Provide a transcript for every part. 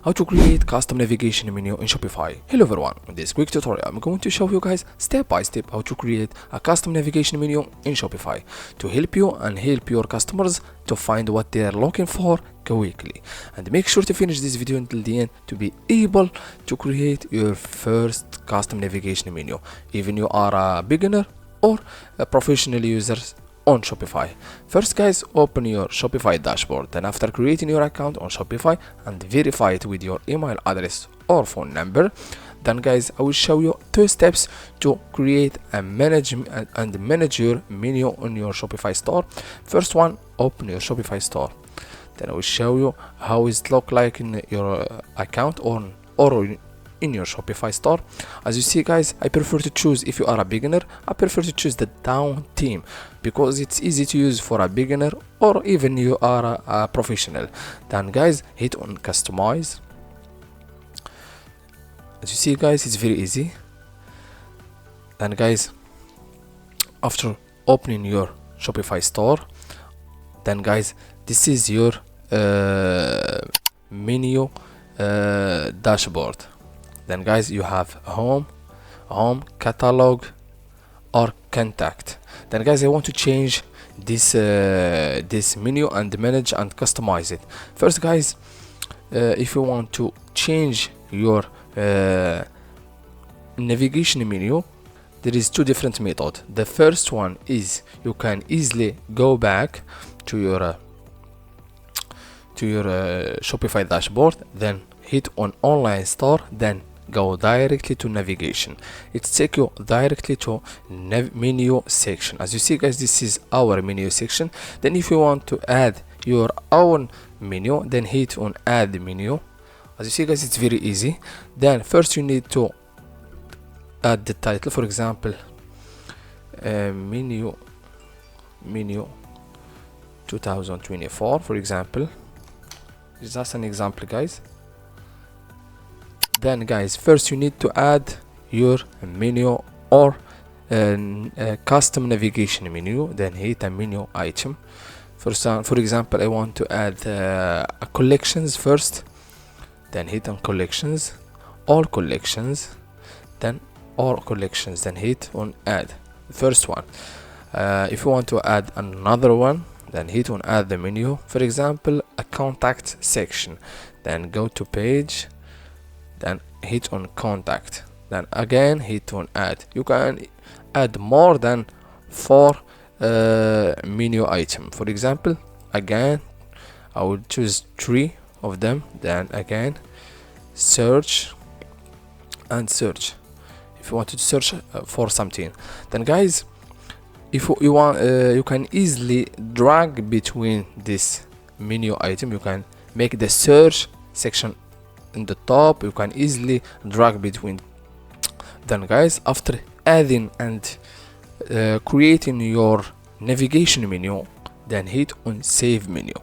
how to create custom navigation menu in Shopify. Hello everyone, in this quick tutorial I'm going to show you guys step by step how to create a custom navigation menu in Shopify to help you and help your customers to find what they are looking for quickly. And make sure to finish this video until the end to be able to create your first custom navigation menu, even you are a beginner or a professional user on Shopify. First guys, open your Shopify dashboard. Then after creating your account on Shopify and verify it with your email address or phone number, then guys I will show you 2 steps to create and manage your menu on your Shopify store. First one, open your Shopify store. Then I will show you how it look like in your account or in your Shopify store. As you see guys, I prefer to choose, if you are a beginner, I prefer to choose the down theme because it's easy to use for a beginner or even you are a professional. Then guys, hit on customize. As you see guys, it's very easy. Then guys, after opening your Shopify store, then guys, this is your menu dashboard. Then guys, you have home, catalog, or contact. Then guys, I want to change this menu and manage and customize it. First guys, if you want to change your navigation menu, there is 2 different methods. The first one is you can easily go back to your Shopify dashboard, then hit on online store, then go directly to navigation. It takes you directly to menu section. As you see guys, this is our menu section. Then if you want to add your own menu, then hit on add menu. As you see guys, it's very easy. Then first you need to add the title, for example menu 2024, for example. It's just an example guys. Then guys, first you need to add your menu or custom navigation menu. Then hit a menu item. For example, I want to add a collections first. Then hit on collections, all collections, then all collections, then hit on add first one. If you want to add another one, then hit on add the menu. For example, a contact section, then go to page, then hit on contact, then again hit on add. You can add more than 4 menu item. For example, again I will choose 3 of them, then again search and search if you want to search for something. Then guys, if you want, you can easily drag between this menu item. You can make the search section in the top. You can easily drag between. Then guys, after adding and creating your navigation menu, then hit on save menu.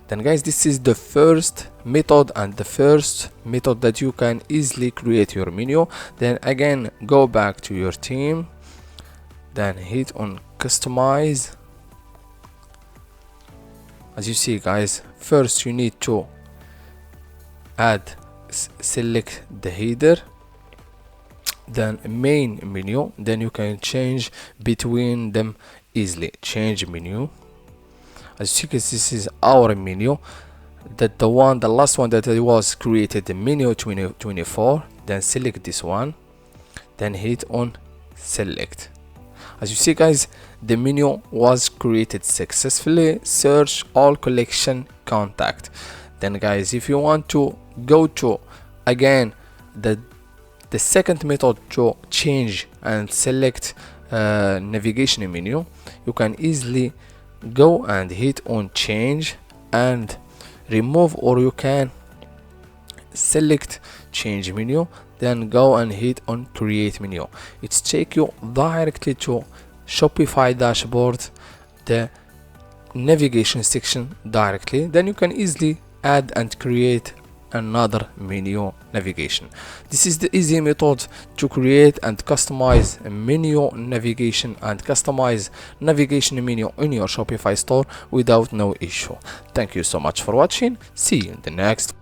Then guys, this is the first method and the first method that you can easily create your menu. Then again, go back to your theme, then hit on customize. As you see guys, first you need to select the header, then main menu, then you can change between them easily. Change menu. As you see, this is our menu, the last one that was created, the menu 2024. Then select this one, then hit on select. As you see guys, the menu was created successfully. Search, all collection, contact. Then guys, if you want to go to again the second method to change and select navigation menu, you can easily go and hit on change and remove, or you can select change menu, then go and hit on create menu. It takes you directly to Shopify dashboard, the navigation section directly. Then you can easily add and create another menu navigation. This is the easy method to create and customize a menu navigation and customize navigation menu in your Shopify store without no issue. Thank you so much for watching. See you in the next